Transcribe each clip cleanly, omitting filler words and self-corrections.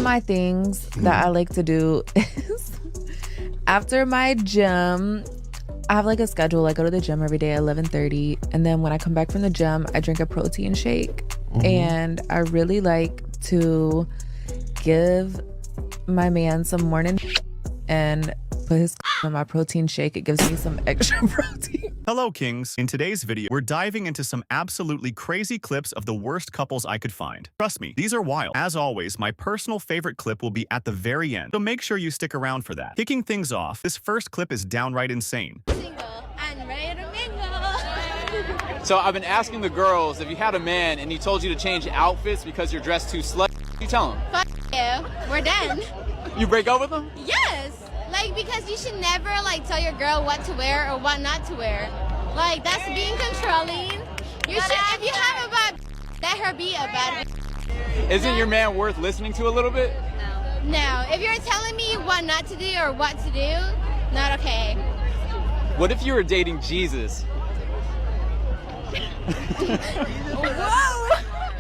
my things that I like to do is after my gym, I have like a schedule. I go to the gym every day at 11:30, and then when I come back from the gym, I drink a protein shake. And I really like to give my man some morning and put his in my protein shake. It gives me some extra protein. Hello, Kings. In today's video, we're diving into some absolutely crazy clips of the worst couples I could find. Trust me, these are wild. As always, my personal favorite clip will be at the very end, so make sure you stick around for that. Kicking things off, this first clip is downright insane. Single and ready to mingle. So I've been asking the girls, if you had a man and he told you to change outfits because you're dressed too slut, you tell him? Fuck you. We're done. You break up with him? Yes. Like, because you should never, like, tell your girl what to wear or what not to wear. Like, that's being controlling. You should, if you have a bad let her be a bad Isn't your man worth listening to a little bit? No. If you're telling me what not to do or what to do, not okay. What if you were dating Jesus? Whoa!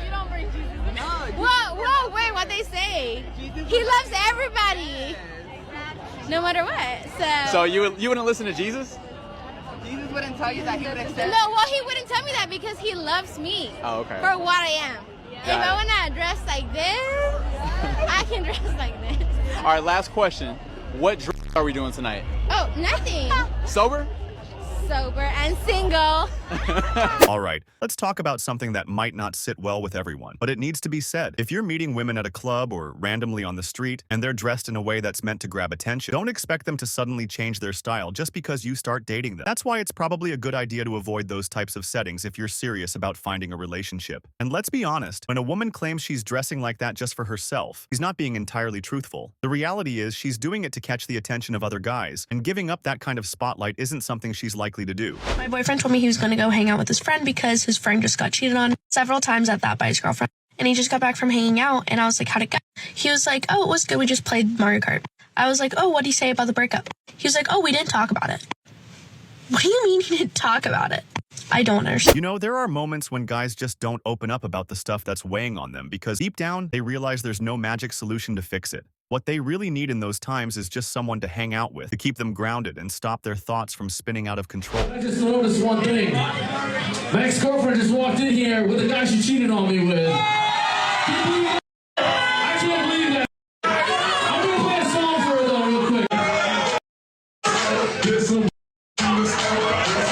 You don't bring Jesus in. Whoa, wait, what they say? He loves everybody. No matter what. So you wouldn't listen to Jesus? Jesus wouldn't tell you that he would accept. No, well, he wouldn't tell me that because he loves me. Oh, okay. For what I am. If I want to dress like this, I can dress like this. All right, last question. What drink are we doing tonight? Oh, nothing. Sober? Sober and single. All right, let's talk about something that might not sit well with everyone, but it needs to be said. If you're meeting women at a club or randomly on the street and they're dressed in a way that's meant to grab attention, don't expect them to suddenly change their style just because you start dating them. That's why it's probably a good idea to avoid those types of settings if you're serious about finding a relationship. And let's be honest, when a woman claims she's dressing like that just for herself, she's not being entirely truthful. The reality is she's doing it to catch the attention of other guys, and giving up that kind of spotlight isn't something she's likely to do. My boyfriend told me he was going to go hang out with his friend because his friend just got cheated on several times at that by his girlfriend. And he just got back from hanging out, and I was like, how'd it go? He was like, oh, it was good. We just played Mario Kart. I was like, oh, what'd he say about the breakup? He was like, oh, we didn't talk about it. What do you mean he didn't talk about it? I don't understand. You know, there are moments when guys just don't open up about the stuff that's weighing on them because deep down, they realize there's no magic solution to fix it. What they really need in those times is just someone to hang out with, to keep them grounded and stop their thoughts from spinning out of control. I just noticed one thing. My ex-girlfriend just walked in here with the guy she cheated on me with. I can't believe that. I'm gonna play a song for her though real quick.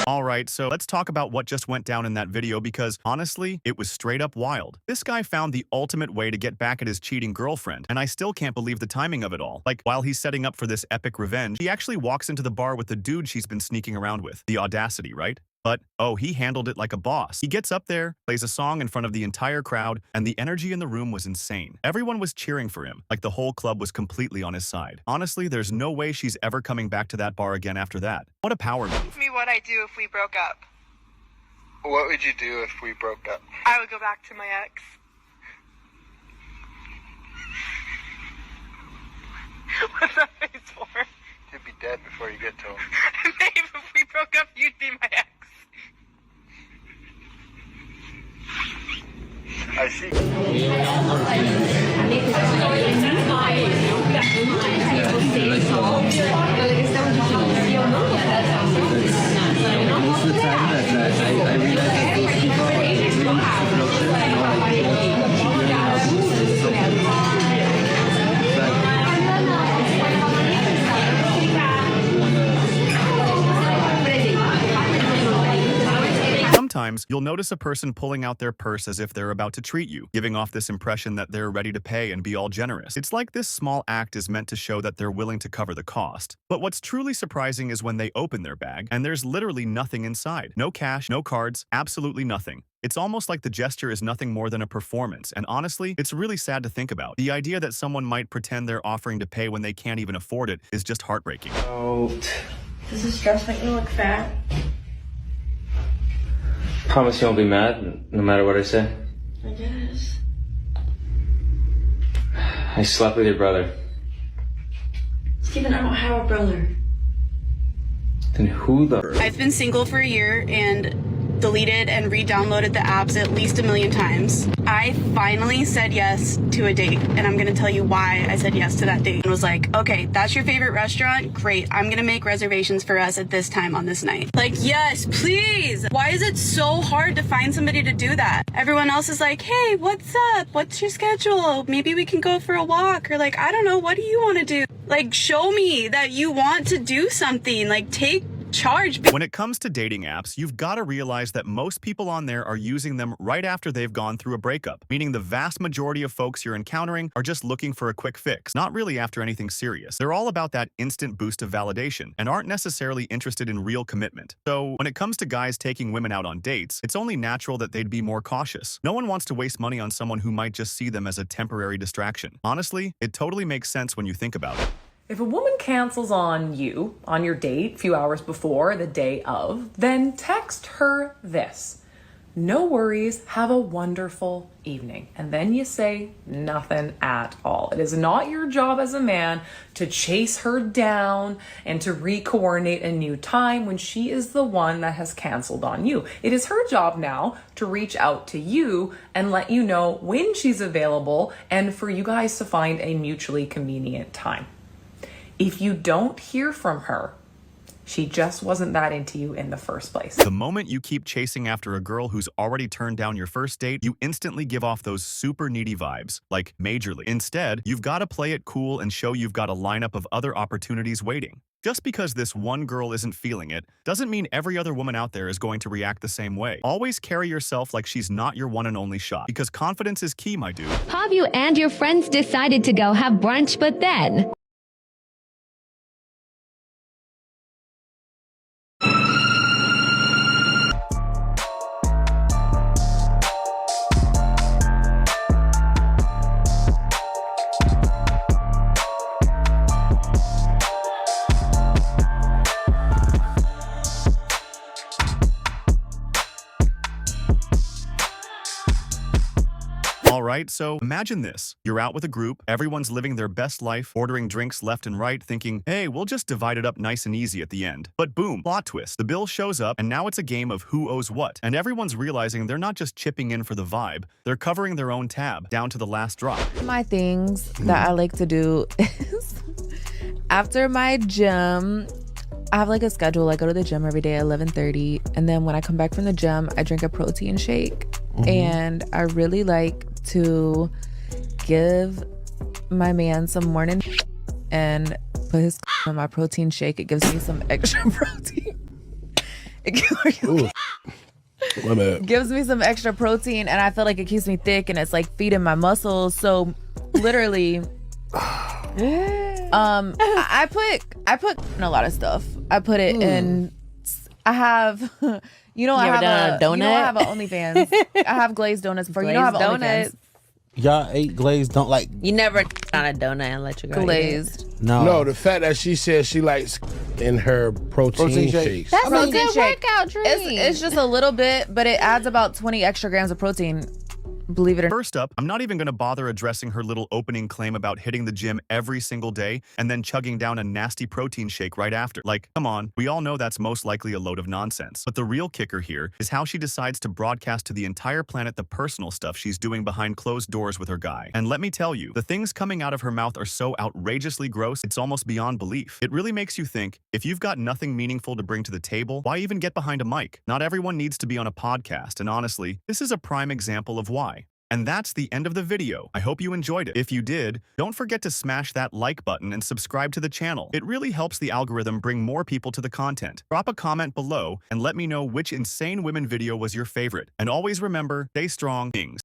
Alright, so let's talk about what just went down in that video because, honestly, it was straight up wild. This guy found the ultimate way to get back at his cheating girlfriend, and I still can't believe the timing of it all. Like, while he's setting up for this epic revenge, he actually walks into the bar with the dude she's been sneaking around with. The audacity, right? But, oh, he handled it like a boss. He gets up there, plays a song in front of the entire crowd, and the energy in the room was insane. Everyone was cheering for him, like the whole club was completely on his side. Honestly, there's no way she's ever coming back to that bar again after that. What a power move. Ask me what I'd do if we broke up. What would you do if we broke up? I would go back to my ex. What's that face for? He'd be dead before you get to him. Babe, if we broke up, you'd be my ex. I see. Most of the time that I realize that those people are really structured and all like Sometimes, you'll notice a person pulling out their purse as if they're about to treat you, giving off this impression that they're ready to pay and be all generous. It's like this small act is meant to show that they're willing to cover the cost. But what's truly surprising is when they open their bag, and there's literally nothing inside. No cash, no cards, absolutely nothing. It's almost like the gesture is nothing more than a performance, and honestly, it's really sad to think about. The idea that someone might pretend they're offering to pay when they can't even afford it is just heartbreaking. Does this dress make me look fat? Promise you won't be mad, no matter what I say. I guess. I slept with your brother. Steven, I don't have a brother. Then who the... I've been single for a year, and deleted and re-downloaded the apps at least 1 million times. I finally said yes to a date, and I'm gonna tell you why I said yes to that date. And was like, okay, that's your favorite restaurant? Great, I'm gonna make reservations for us at this time on this night. Like, yes, please. Why is it so hard to find somebody to do that? Everyone else is like, hey, what's up? What's your schedule? Maybe we can go for a walk, or like, I don't know, what do you want to do? Like, show me that you want to do something. Like, take charge. When it comes to dating apps, you've got to realize that most people on there are using them right after they've gone through a breakup, meaning the vast majority of folks you're encountering are just looking for a quick fix, not really after anything serious. They're all about that instant boost of validation and aren't necessarily interested in real commitment. So when it comes to guys taking women out on dates, it's only natural that they'd be more cautious. No one wants to waste money on someone who might just see them as a temporary distraction. Honestly, it totally makes sense when you think about it. If a woman cancels on you on your date a few hours before the day of, then text her this: no worries, have a wonderful evening. And then you say nothing at all. It is not your job as a man to chase her down and to re-coordinate a new time when she is the one that has canceled on you. It is her job now to reach out to you and let you know when she's available and for you guys to find a mutually convenient time. If you don't hear from her, she just wasn't that into you in the first place. The moment you keep chasing after a girl who's already turned down your first date, you instantly give off those super needy vibes, like majorly. Instead, you've got to play it cool and show you've got a lineup of other opportunities waiting. Just because this one girl isn't feeling it, doesn't mean every other woman out there is going to react the same way. Always carry yourself like she's not your one and only shot, because confidence is key, my dude. Have you and your friends decided to go have brunch, but then Alright, so imagine this. You're out with a group, everyone's living their best life, ordering drinks left and right, thinking, hey, we'll just divide it up nice and easy at the end. But boom, plot twist. The bill shows up, and now it's a game of who owes what. And everyone's realizing they're not just chipping in for the vibe, they're covering their own tab, down to the last drop. My things that I like to do is after my gym, I have like a schedule. I go to the gym every day at 11:30, and then when I come back from the gym, I drink a protein shake. And I really like to give my man some morning and put his in my protein shake. It gives me some extra protein. It gives me some extra protein, and I feel like it keeps me thick, and it's like feeding my muscles. So literally I put in a lot of stuff. I put it in. I have I have a donut. I have an OnlyFans. I have glazed donuts before. I have OnlyFans. Y'all ate glazed, don't like. You never on a donut and let your girl glazed. No, the fact that she said she likes in her protein shakes. That's protein a good shake. workout drink. It's just a little bit, but it adds about 20 extra grams of protein. Believe it or not. First up, I'm not even going to bother addressing her little opening claim about hitting the gym every single day and then chugging down a nasty protein shake right after. Like, come on, we all know that's most likely a load of nonsense. But the real kicker here is how she decides to broadcast to the entire planet the personal stuff she's doing behind closed doors with her guy. And let me tell you, the things coming out of her mouth are so outrageously gross, it's almost beyond belief. It really makes you think, if you've got nothing meaningful to bring to the table, why even get behind a mic? Not everyone needs to be on a podcast, and honestly, this is a prime example of why. And that's the end of the video. I hope you enjoyed it. If you did, don't forget to smash that like button and subscribe to the channel. It really helps the algorithm bring more people to the content. Drop a comment below and let me know which insane women video was your favorite. And always remember, stay strong, things.